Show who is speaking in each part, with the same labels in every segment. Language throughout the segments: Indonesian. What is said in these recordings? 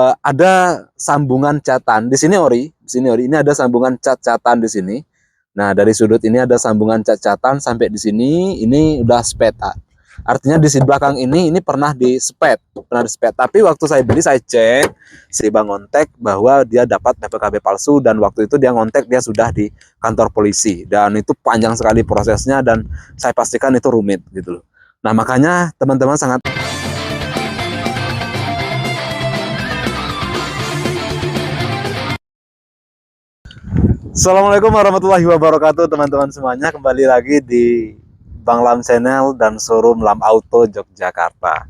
Speaker 1: Ada sambungan catan di sini ori, ini ada sambungan cat-catan di sini. Nah, dari sudut ini ada sambungan cat-catan sampai di sini, ini udah spetan. Artinya di sisi belakang ini pernah dispet. Tapi waktu saya beli saya cek si Bang ngontek bahwa dia dapat PPKB palsu dan waktu itu dia ngontek dia sudah di kantor polisi dan itu panjang sekali prosesnya dan saya pastikan itu rumit gitu loh. Nah, makanya teman-teman sangat Assalamualaikum warahmatullahi wabarakatuh teman-teman semuanya. Kembali lagi di Bang Lam Channel dan showroom Lam Auto Yogyakarta.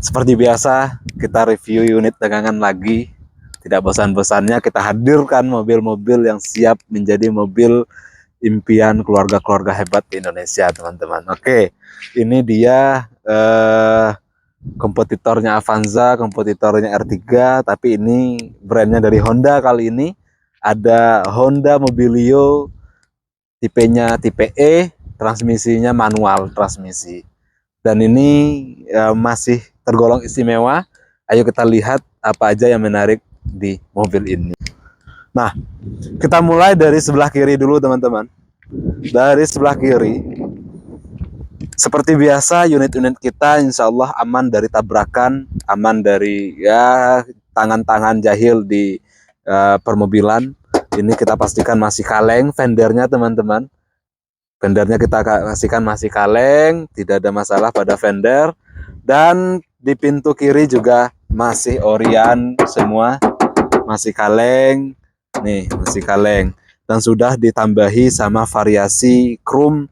Speaker 1: Seperti biasa kita review unit dagangan lagi. Tidak bosan-bosannya kita hadirkan mobil-mobil yang siap menjadi mobil impian keluarga-keluarga hebat di Indonesia teman-teman. Oke, ini dia kompetitornya Avanza, kompetitornya R3, tapi ini brandnya dari Honda kali ini. Ada Honda Mobilio, tipenya tipe E, transmisinya manual transmisi. Dan ini masih tergolong istimewa. Ayo kita lihat apa aja yang menarik di mobil ini. Nah, kita mulai dari sebelah kiri dulu teman-teman. Dari sebelah kiri, seperti biasa unit-unit kita insya Allah aman dari tabrakan, aman dari ya tangan-tangan jahil di permobilan. Ini kita pastikan masih kaleng fendernya teman-teman. Fendernya kita pastikan masih kaleng, tidak ada masalah pada fender. Dan di pintu kiri juga masih orian semua, masih kaleng. Nih, masih kaleng. Dan sudah ditambahi sama variasi chrome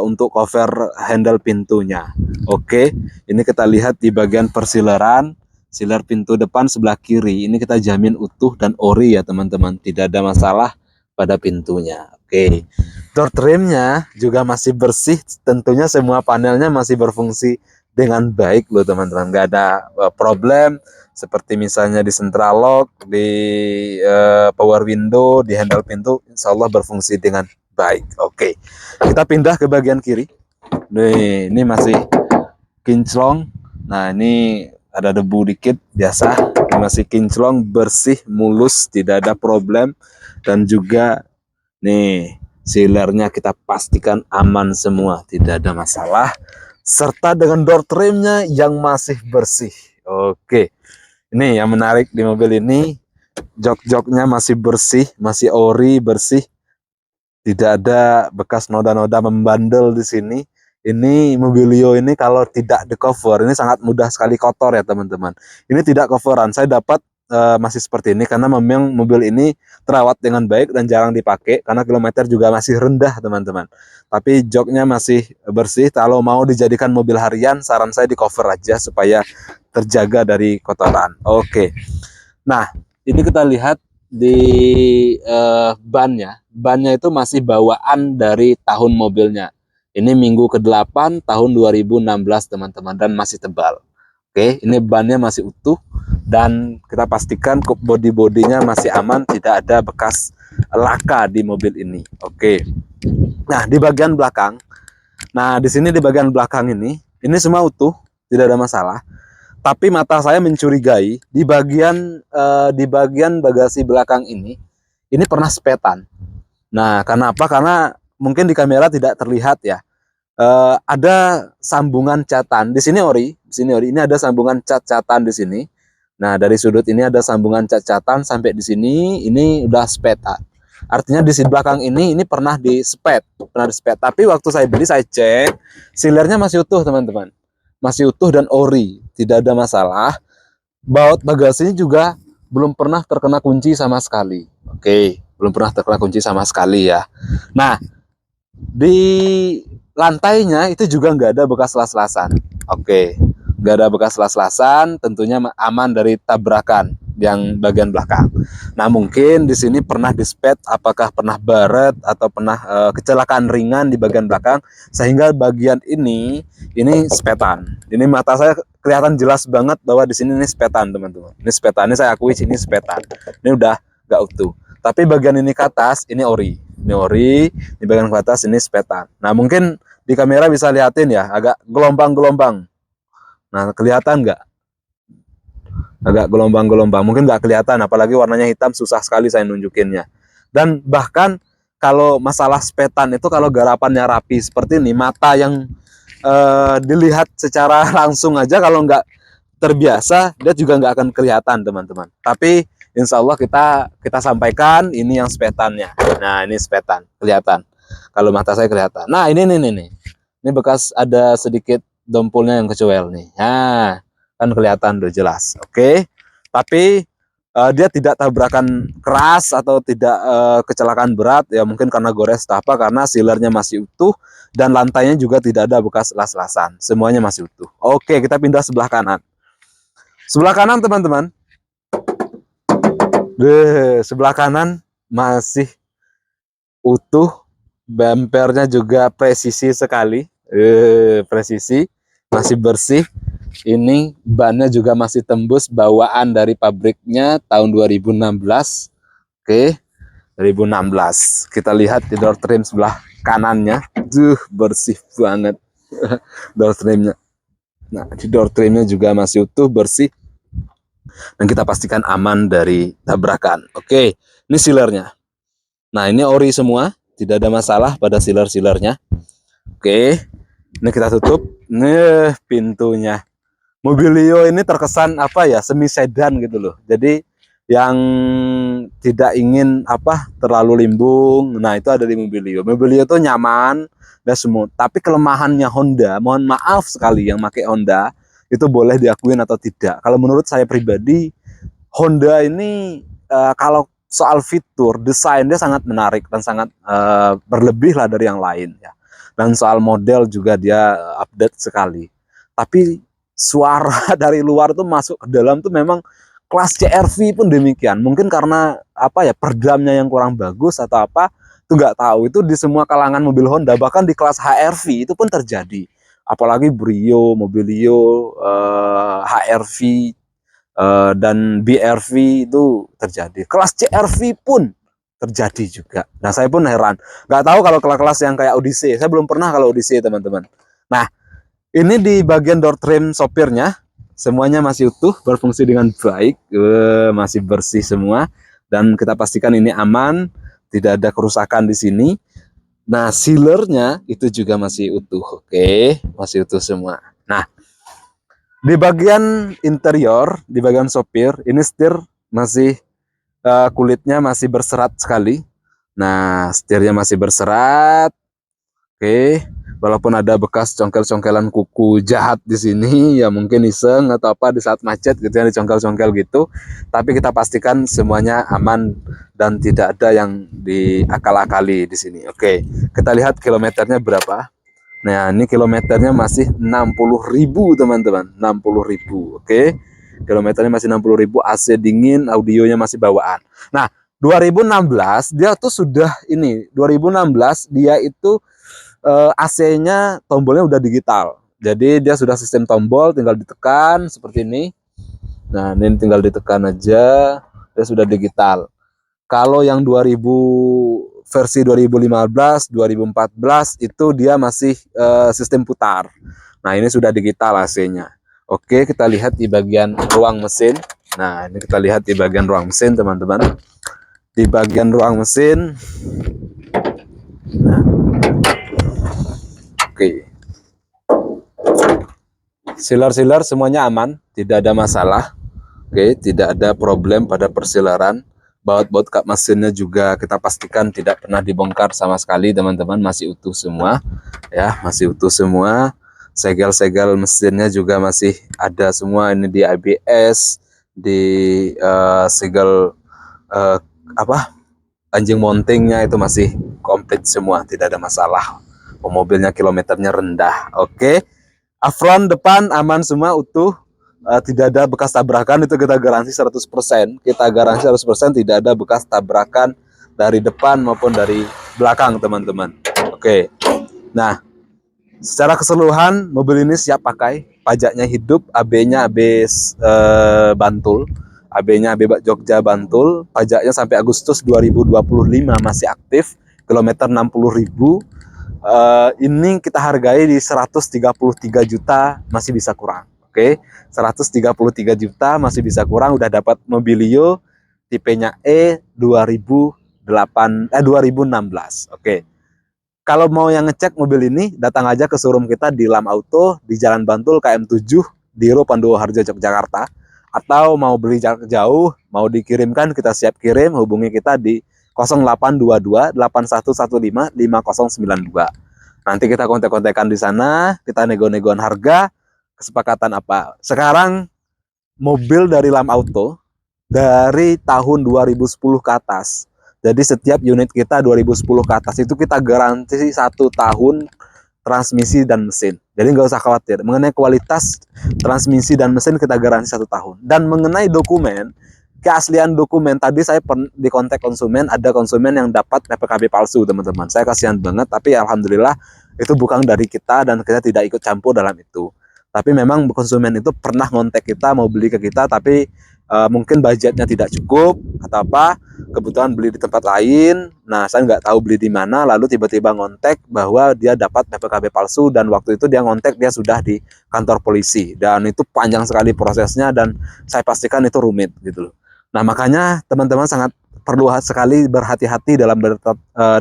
Speaker 1: untuk cover handle pintunya. Oke, ini kita lihat di bagian persileran. Siler pintu depan sebelah kiri ini kita jamin utuh dan ori ya teman-teman, tidak ada masalah pada pintunya. Oke, door trimnya juga masih bersih, tentunya semua panelnya masih berfungsi dengan baik loh teman-teman, nggak ada problem seperti misalnya di central lock, di power window, di handle pintu, insya Allah berfungsi dengan baik. Oke, kita pindah ke bagian kiri. Nih, ini masih kinclong. Nah, ini ada debu dikit biasa, masih kinclong, bersih, mulus, tidak ada problem. Dan juga nih sealernya kita pastikan aman semua, tidak ada masalah, serta dengan door trimnya yang masih bersih. Oke, ini yang menarik di mobil ini, jok-joknya masih bersih, masih ori, bersih, tidak ada bekas noda-noda membandel di sini. Ini Mobilio ini kalau tidak di cover ini sangat mudah sekali kotor ya teman-teman. Ini tidak coveran, saya dapat masih seperti ini karena memang mobil ini terawat dengan baik dan jarang dipakai karena kilometer juga masih rendah teman-teman. Tapi joknya masih bersih. Kalau mau dijadikan mobil harian, saran saya di cover aja supaya terjaga dari kotoran. Oke. Nah, ini kita lihat di bannya itu masih bawaan dari tahun mobilnya. Ini minggu ke-8 tahun 2016 teman-teman, dan masih tebal. Oke, ini bannya masih utuh dan kita pastikan body-bodinya masih aman, tidak ada bekas laka di mobil ini. Oke. Nah, di bagian belakang. Nah, di sini di bagian belakang ini semua utuh, tidak ada masalah. Tapi mata saya mencurigai di bagian bagasi belakang ini pernah sepetan. Nah, karena apa? Karena mungkin di kamera tidak terlihat ya. Ada sambungan catan di sini ori, ini ada sambungan cat-catan di sini. Nah, dari sudut ini ada sambungan cat-catan sampai di sini, ini udah sepetan. Artinya di sisi belakang ini pernah dispet. Tapi waktu saya beli saya cek, sealernya masih utuh teman-teman. Masih utuh dan ori, tidak ada masalah. Baut bagasinya juga belum pernah terkena kunci sama sekali. Oke, belum pernah terkena kunci sama sekali ya. Nah, di lantainya itu juga nggak ada bekas las-lasan. Oke, nggak ada bekas las-lasan, tentunya aman dari tabrakan yang bagian belakang. Nah, mungkin di sini pernah dispet, apakah pernah baret atau pernah kecelakaan ringan di bagian belakang sehingga bagian ini sepetan. Ini mata saya kelihatan jelas banget bahwa di sini ini sepetan teman-teman. Ini sepetan, ini saya akui sini sepetan. Ini udah nggak utuh. Tapi bagian ini ke atas ini ori. Ini ori, di bagian ke atas ini sepetan. Nah, mungkin di kamera bisa lihatin ya, agak gelombang-gelombang. Nah, kelihatan nggak? agak gelombang-gelombang, mungkin nggak kelihatan, apalagi warnanya hitam, susah sekali saya nunjukinnya. Dan bahkan kalau masalah sepetan itu, kalau garapannya rapi seperti ini, mata yang dilihat secara langsung aja, kalau nggak terbiasa, dia juga nggak akan kelihatan, teman-teman. Tapi insya Allah kita sampaikan ini yang sepetannya. Nah, ini sepetan, kelihatan. Kalau mata saya kelihatan. Nah, ini bekas ada sedikit dompulnya yang kecuel nih. Nah, kan kelihatan udah jelas. Oke. Tapi dia tidak tabrakan keras atau tidak kecelakaan berat, ya mungkin karena gores atau apa, karena sealernya masih utuh dan lantainya juga tidak ada bekas las-lasan. Semuanya masih utuh. Oke, kita pindah sebelah kanan. Sebelah kanan, teman-teman. Sebelah kanan masih utuh, bumpernya juga presisi sekali. Presisi, masih bersih. Ini bannya juga masih tembus bawaan dari pabriknya tahun 2016. Oke, 2016. Kita lihat di door trim sebelah kanannya. Bersih banget door trimnya. Nah, di door trimnya juga masih utuh, bersih. Dan kita pastikan aman dari tabrakan. Oke, ini sealernya. Nah, ini ori semua, tidak ada masalah pada sealer-sealernya. Oke, ini kita tutup. Nih pintunya. Mobilio ini terkesan apa ya, semi sedan gitu loh. Jadi yang tidak ingin apa terlalu limbung, nah itu ada di Mobilio. Mobilio itu nyaman dan smooth. Tapi kelemahannya Honda, mohon maaf sekali yang pakai Honda, itu boleh diakuin atau tidak. Kalau menurut saya pribadi, Honda ini kalau soal fitur, desain dia sangat menarik dan sangat berlebih lah dari yang lain ya. Dan soal model juga dia update sekali. Tapi suara dari luar tuh masuk ke dalam tuh memang kelas CR-V pun demikian. Mungkin karena apa ya, peredamnya yang kurang bagus atau apa, itu nggak tahu. Itu di semua kalangan mobil Honda, bahkan di kelas HR-V itu pun terjadi. Apalagi Brio, Mobilio, HR-V, dan BR-V itu terjadi. Kelas CR-V pun terjadi juga. Nah, saya pun heran. Nggak tahu kalau kelas-kelas yang kayak Odyssey. Saya belum pernah kalau Odyssey, teman-teman. Nah, ini di bagian door trim sopirnya, semuanya masih utuh, berfungsi dengan baik, masih bersih semua, dan kita pastikan ini aman, tidak ada kerusakan di sini. Nah, sealernya itu juga masih utuh, oke, masih utuh semua. Nah, di bagian interior, di bagian sopir, ini setir masih kulitnya masih berserat sekali. Nah, setirnya masih berserat, oke. Walaupun ada bekas congkel-congkelan kuku jahat di sini, ya mungkin iseng atau apa di saat macet gitu ya, dicongkel-congkel gitu. Tapi kita pastikan semuanya aman dan tidak ada yang diakal-akali di sini. Oke, kita lihat kilometernya berapa. Nah, ini kilometernya masih 60.000 teman-teman, 60.000. Oke, kilometernya masih 60.000, AC dingin, audionya masih bawaan. Nah, 2016 dia tuh sudah ini, 2016 dia itu AC-nya tombolnya udah digital. Jadi dia sudah sistem tombol, tinggal ditekan seperti ini. Nah, ini tinggal ditekan aja, dia sudah digital. Kalau yang 2000 versi 2015, 2014 itu dia masih sistem putar. Nah, ini sudah digital AC-nya. Oke, kita lihat di bagian ruang mesin. Nah, ini kita lihat di bagian ruang mesin, teman-teman. Di bagian ruang mesin. Nah, oke. Sealer-sealer semuanya aman, tidak ada masalah. Oke, tidak ada problem pada persilaran. Baut-baut kap mesinnya juga kita pastikan tidak pernah dibongkar sama sekali, teman-teman, masih utuh semua. Ya, masih utuh semua. Segel-segel mesinnya juga masih ada semua, ini di ABS, di segel anjing mountingnya itu masih komplit semua, tidak ada masalah. Mobilnya kilometernya rendah. Oke. Afron depan aman semua, utuh, tidak ada bekas tabrakan, itu kita garansi 100%. Kita garansi 100% tidak ada bekas tabrakan dari depan maupun dari belakang, teman-teman. Oke. Nah, secara keseluruhan mobil ini siap pakai, pajaknya hidup, AB-nya AB Bantul, AB-nya AB Jogja Bantul, pajaknya sampai Agustus 2025 masih aktif, kilometer 60.000. Ini kita hargai di 133 juta, masih bisa kurang. Oke. Oke, 133 juta masih bisa kurang, udah dapat Mobilio tipenya E 2016. Oke. Kalau mau yang ngecek mobil ini, datang aja ke showroom kita di Lam Auto di Jalan Bantul KM7 di Pandowoharjo, Yogyakarta. Atau mau beli jarak jauh, mau dikirimkan, kita siap kirim, hubungi kita di 0822 8115 5092. Nanti kita kontak-kontakan di sana, kita nego-negoan harga, kesepakatan apa. Sekarang mobil dari Lam Auto dari tahun 2010 ke atas. Jadi setiap unit kita 2010 ke atas itu kita garansi 1 tahun transmisi dan mesin. Jadi nggak usah khawatir. Mengenai kualitas transmisi dan mesin kita garansi 1 tahun. Dan mengenai dokumen, keaslian dokumen tadi saya di kontak konsumen, ada konsumen yang dapat PPKB palsu, teman-teman. Saya kasihan banget, tapi alhamdulillah itu bukan dari kita dan kita tidak ikut campur dalam itu. Tapi memang konsumen itu pernah ngontek kita mau beli ke kita, tapi mungkin budgetnya tidak cukup atau apa, kebetulan beli di tempat lain. Nah, saya nggak tahu beli di mana, lalu tiba-tiba ngontek bahwa dia dapat PPKB palsu, dan waktu itu dia ngontek dia sudah di kantor polisi, dan itu panjang sekali prosesnya dan saya pastikan itu rumit gitu loh. Nah, makanya teman-teman sangat perlu sekali berhati-hati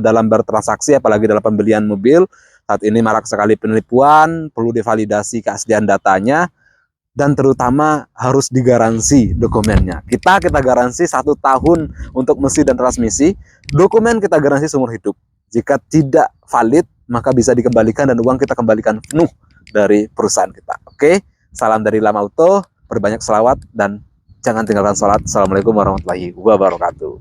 Speaker 1: dalam bertransaksi, apalagi dalam pembelian mobil. Saat ini marak sekali penipuan, perlu divalidasi keaslian datanya, dan terutama harus digaransi dokumennya. Kita garansi 1 tahun untuk mesin dan transmisi, dokumen kita garansi seumur hidup. Jika tidak valid, maka bisa dikembalikan dan uang kita kembalikan penuh dari perusahaan kita. Oke, salam dari Lam Auto, berbanyak selawat dan jangan tinggalkan sholat. Assalamualaikum warahmatullahi wabarakatuh.